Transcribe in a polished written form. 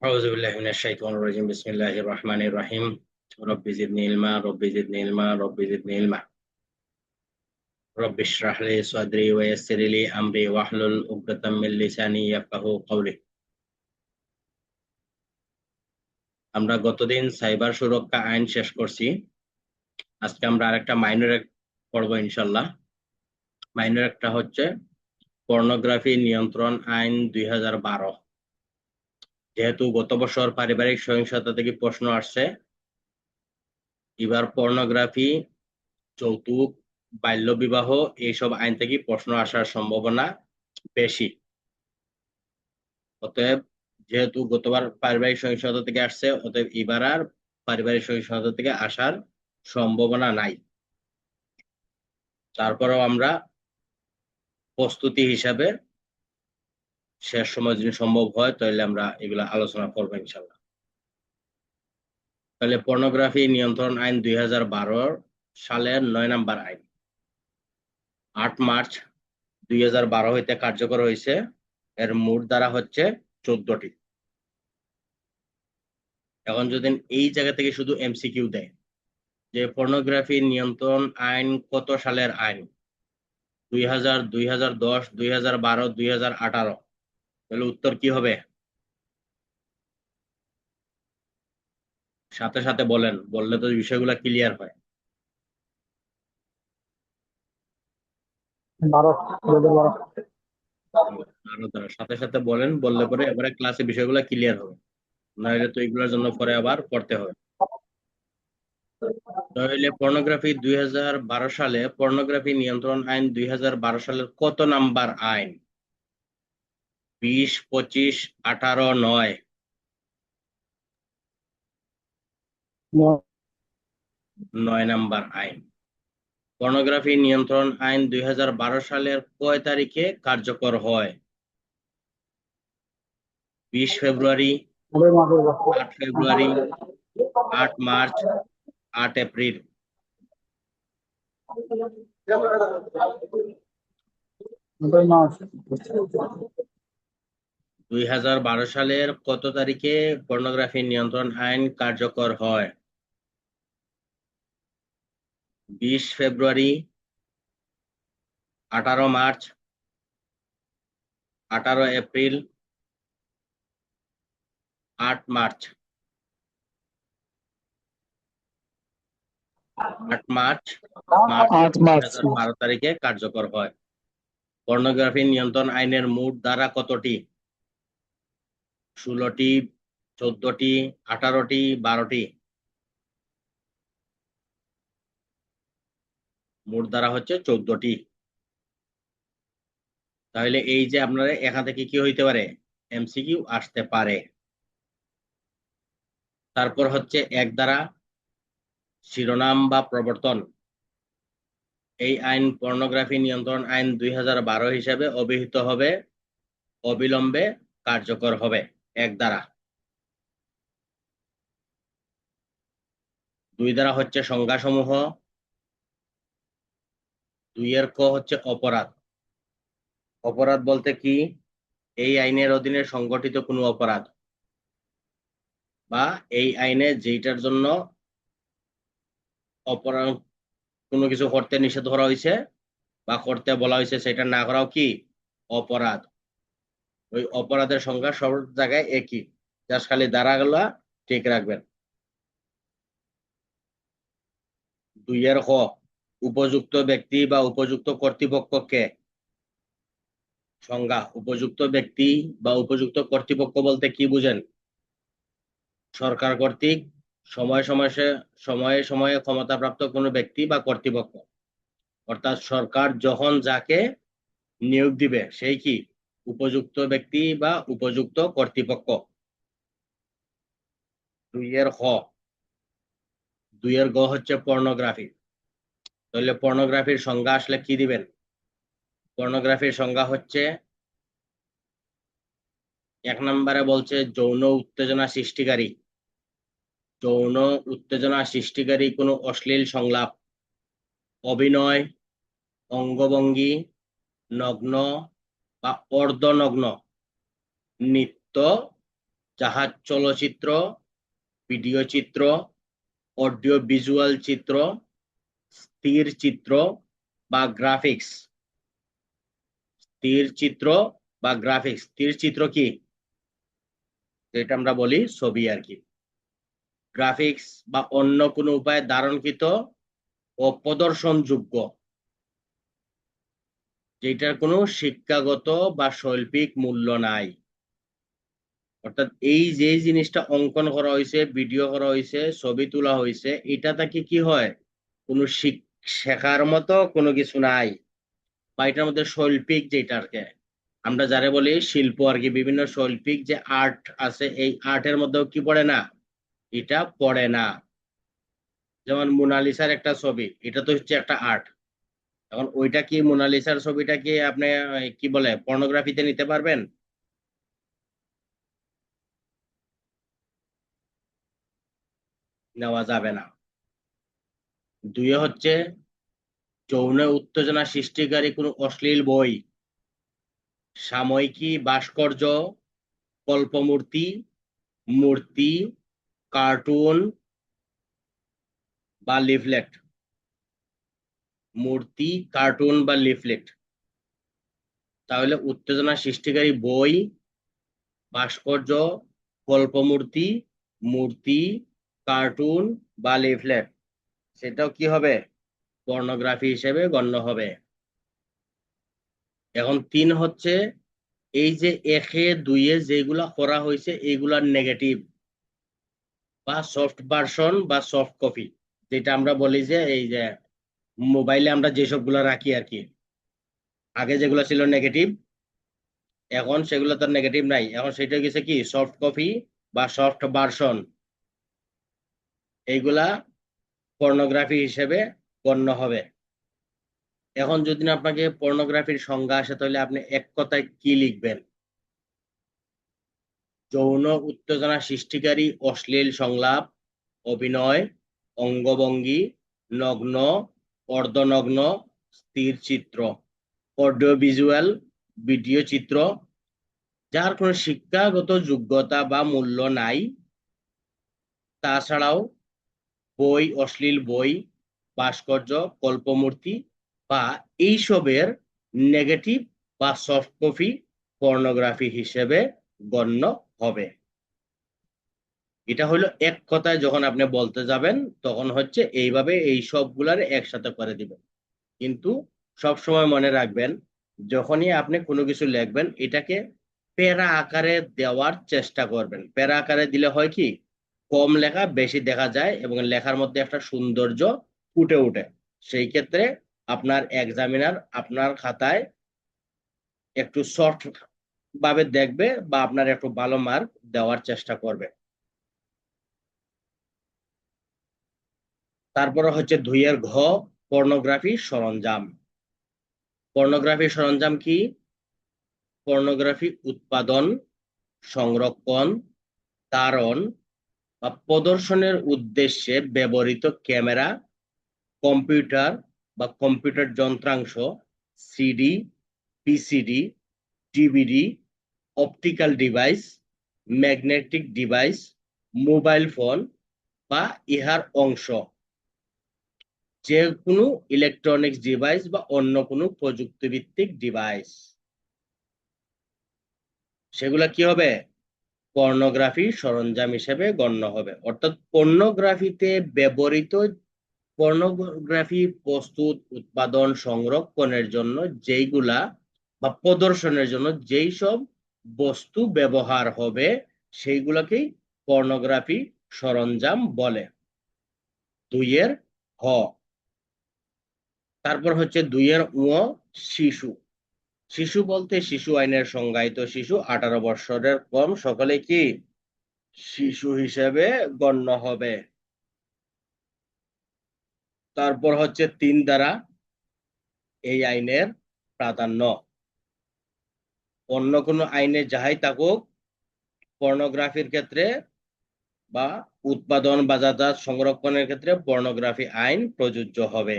أعوذ بالله من الشيطان الرجيم بسم الله الرحمن الرحيم رب زدني علما رب زدني علما رب زدني علما رب اشرح لي صدري ويسر لي أمري واحلل عقدة من لساني يفقهوا قولي। আমরা গতদিন সাইবার সুরক্ষা আইন শেষ করছি। আজকে আমরা আরেকটা মাইনর অ্যাক্ট পড়বো ইনশাল্লাহ। মাইনর অ্যাক্টটা হচ্ছে পর্নোগ্রাফি নিয়ন্ত্রণ আইন 2012। যেহেতু গত বছর পারিবারিক সহিংসতা থেকে প্রশ্ন আসছে, এবার পর্নোগ্রাফি, যৌতুক, বাল্যবিবাহ এইসব আইন থেকে প্রশ্ন আসার সম্ভাবনা বেশি। অতএব যেহেতু গতবার পারিবারিক সহিংসতা থেকে আসছে, অতএব এবার আর পারিবারিক সহিংসতা থেকে আসার সম্ভাবনা নাই। তারপরেও আমরা প্রস্তুতি হিসাবে শেষ সময় যদি সম্ভব হয় তাহলে আমরা এগুলা আলোচনা করবো ইনশাল্লাহ। তাহলে পর্নোগ্রাফি নিয়ন্ত্রণ আইন 2012 সালের 9 নম্বর আইন 8 মার্চ 2012 হইতে কার্যকর হয়েছে। এর মোট ধারা হচ্ছে 14টি। এখন যদি এই জায়গা থেকে শুধু এমসিকিউ দেয় যে পর্নোগ্রাফি নিয়ন্ত্রণ আইন কত সালের আইন, 2000, 2010, 2012, 2018, তাহলে উত্তর কি হবে? সাথে সাথে বলেন, বললে তো বিষয়গুলো ক্লিয়ার হয়। 12 2012। আরো সাথে সাথে বলেন, বললে পরে এবারে ক্লাসে বিষয়গুলো ক্লিয়ার হবে, নাহলে তো এগুলোর জন্য পরে আবার পড়তে হবে। তাহলে পর্নোগ্রাফি 2012 সালে পর্নোগ্রাফি নিয়ন্ত্রণ আইন 2012 সালের কত নাম্বার আইন? 20, 25, 18, 9? 9 নাম্বার আইন। পর্নোগ্রাফি নিয়ন্ত্রণ আইন 2012 সালের কয় তারিখে কার্যকর হয়? 20 ফেব্রুয়ারি, 8 ফেব্রুয়ারি, 8 মার্চ, 8 এপ্রিল? 2012 সালের কত তারিখে পর্নোগ্রাফি নিয়ন্ত্রণ আইন কার্যকর হয়? 20 ফেব্রুয়ারি, 18 March, 18 April, 8 March? 8 March, 8 March. 2012 তারিখে কার্যকর হয়। পর্নোগ্রাফি নিয়ন্ত্রণ আইনের মোট ধারা কতটি? 16টি, 14টি, 18টি, 12টি? মোট ধারা হচ্ছে 14টি। তাহলে এই যে আপনারা এখান থেকে কি হইতে পারে, এমসিকিউ আসতে পারে। তারপর হচ্ছে এক ধারা শিরোনাম বা প্রবর্তন। এই আইন পর্নোগ্রাফি নিয়ন্ত্রণ আইন 2012 হিসাবে অভিহিত হবে, অবিলম্বে কার্যকর হবে। এক ধারা। 2 ধারা হচ্ছে সংজ্ঞাসমূহ। 2 এর ক হচ্ছে অপরাধ। অপরাধ বলতে কি? এই আইনের অধীনে সংগঠিত কোনো অপরাধ বা এই আইনে যেটার জন্য অপরাধ, কোনো কিছু করতে নিষেধ করা হয়েছে বা করতে বলা হয়েছে সেটা না করাও কি অপরাধ। ওই অপরাধের সংজ্ঞা সব জায়গায় একই, জাস্ট খালি ধারাগুলা ঠিক রাখবেন। 2 এর খ উপযুক্ত ব্যক্তি বা উপযুক্ত কর্তৃপক্ষকে। সংজ্ঞা, উপযুক্ত ব্যক্তি বা উপযুক্ত কর্তৃপক্ষ বলতে কি বুঝেন? সরকার কর্তৃক সময়ে সময়ে সময়ে সময়ে ক্ষমতাপ্রাপ্ত কোনো ব্যক্তি বা কর্তৃপক্ষ, অর্থাৎ সরকার যখন যাকে নিয়োগ দিবে সেই কি উপযুক্ত ব্যক্তি বা উপযুক্ত কর্তৃপক্ষ। 2 এর খ। 2 এর গ হচ্ছে পর্নোগ্রাফি। তাহলে পর্নোগ্রাফির সংজ্ঞা আসলে কি দিবেন? পর্নোগ্রাফির সংজ্ঞা হচ্ছে, 1 নম্বরে বলছে যৌন উত্তেজনা সৃষ্টিকারী। যৌন উত্তেজনা সৃষ্টিকারী কোনো অশ্লীল সংলাপ, অভিনয়, অঙ্গভঙ্গি, নগ্ন বা অর্ধনগ্ন নৃত্য, জাহাজ চলচ্চিত্র, ভিডিও চিত্র, অডিও ভিজুয়াল চিত্র, স্থির চিত্র বা গ্রাফিক্স। স্থির চিত্র বা গ্রাফিক্স। স্থির চিত্র কি, যেটা আমরা বলি ছবি আর কি। গ্রাফিক্স বা অন্য কোনো উপায়ে ধারণকৃত ও প্রদর্শনযোগ্য, যেটার কোনো শিক্ষাগত বা শৈল্পিক মূল্য নাই। অর্থাৎ এই যে জিনিসটা অঙ্কন করা হয়েছে, ভিডিও করা হয়েছে, ছবি তোলা হয়েছে, এটা থেকে কি হয়, কোনো শেখার মতো কোনো কিছু নাই, বা এটার মধ্যে শৈল্পিক যেটাকে আমরা যারা বলি শিল্প আর কি, বিভিন্ন শৈল্পিক যে আর্ট আছে, এই আর্টের মধ্যেও কি পড়ে না, এটা পড়ে না। যেমন মোনালিসার একটা ছবি, এটা তো হচ্ছে একটা আর্ট। এখন ওইটা কি, মোনালিসার ছবিটা কি আপনি কি বলে পর্নোগ্রাফিতে নিতে পারবেন? নেওয়া যাবে না। দুই হচ্ছে যৌন উত্তেজনা সৃষ্টিকারী কোনো অশ্লীল বই, সাময়িকী, ভাস্কর্য, কল্পমূর্তি, মূর্তি, কার্টুন বা লিফলেট। মূর্তি, কার্টুন বা লিফলেট। তাহলে উত্তেজনা সৃষ্টিকারী বই, ভাস্কর্য, কল্পমূর্তি, মূর্তি, কার্টুন বা লিফলেট, সেটাও কি হবে, পর্নোগ্রাফি হিসেবে গণ্য হবে। এখন তিন হচ্ছে এই যে একে দুইয়ে যেগুলা করা হয়েছে এইগুলার নেগেটিভ বা সফট ভার্সন বা সফট কপি, যেটা আমরা বলি যে এই যে মোবাইলে আমরা যেসব গুলা রাখি আর কি, আগে যেগুলো ছিল নেগেটিভ, এখন সেগুলো তো নেগেটিভ নাই, এখন সেটা গেছে কি সফট কপি বা সফট ভার্সন। এইগুলা পর্নোগ্রাফি হিসেবে গণ্য হবে। এখন যদি না আপনাকে পর্নোগ্রাফির সংজ্ঞা আসে, তাহলে আপনি এক কথায় কি লিখবেন? যৌন উত্তেজনা সৃষ্টিকারী অশ্লীল সংলাপ, অভিনয়, অঙ্গভঙ্গি, নগ্ন, অর্ধনগ্ন, স্থির চিত্র, অডিও ভিজুয়াল, ভিডিও চিত্র, যার কোনো শিক্ষাগত যোগ্যতা বা মূল্য নাই। তাছাড়াও বই, অশ্লীল বই, ভাস্কর্য, কল্পমূর্তি বা এইসবের নেগেটিভ বা সফট কপি পর্নোগ্রাফি হিসেবে গণ্য হবে। এটা হলো এক কথায় যখন আপনি বলতে যাবেন, তখন হচ্ছে এইভাবে এই সবগুলার একসাথে করে দিবেন। কিন্তু সব সময় মনে রাখবেন, যখনই আপনি কোনো কিছু লিখবেন, এটাকে প্যারা আকারে দেওয়ার চেষ্টা করবেন। প্যারা আকারে দিলে হয় কি, কম লেখা বেশি দেখা যায় এবং লেখার মধ্যে একটা সৌন্দর্য ফুটে ওঠে। সেই ক্ষেত্রে আপনার এক্সামিনার আপনার খাতায় একটু সফট ভাবে দেখবে বা আপনার একটু ভালো মার্ক দেওয়ার চেষ্টা করবে। তারপরে হচ্ছে 2 ঘ, পর্নোগ্রাফি সরঞ্জাম। পর্নোগ্রাফি সরঞ্জাম কি? পর্নোগ্রাফি উৎপাদন, সংরক্ষণ, ধারণ বা প্রদর্শনের উদ্দেশ্যে ব্যবহৃত ক্যামেরা, কম্পিউটার বা কম্পিউটার যন্ত্রাংশ, CD, PCD, DVD, optical device, magnetic device, mobile phone বা ইহার অংশ, যে কোনো ইলেকট্রনিক্স ডিভাইস বা অন্য কোনো প্রযুক্তিভিত্তিক ডিভাইস, সেগুলা কি হবে, পর্নোগ্রাফি সরঞ্জাম হিসেবে গণ্য হবে। অর্থাৎ পর্নোগ্রাফিতে ব্যবহৃত, পর্নোগ্রাফি প্রস্তুত, উৎপাদন, সংরক্ষণের জন্য যেইগুলা বা প্রদর্শনের জন্য যেই সব বস্তু ব্যবহার হবে, সেইগুলোকেই পর্নোগ্রাফি সরঞ্জাম বলে। 2 হ। তারপর হচ্ছে 2 উ, শিশু। শিশু বলতে শিশু আইনের সংজ্ঞায়িত শিশু 18 বছরের কম সকলে কি শিশু হিসেবে গণ্য হবে। তারপর হচ্ছে 3 ধারা এই আইনের প্রাধান্য। অন্য কোনো আইনে যাহাই থাকুক, পর্নোগ্রাফির ক্ষেত্রে বা উৎপাদন, বাজারজাত, সংরক্ষণের ক্ষেত্রে পর্নোগ্রাফি আইন প্রযোজ্য হবে।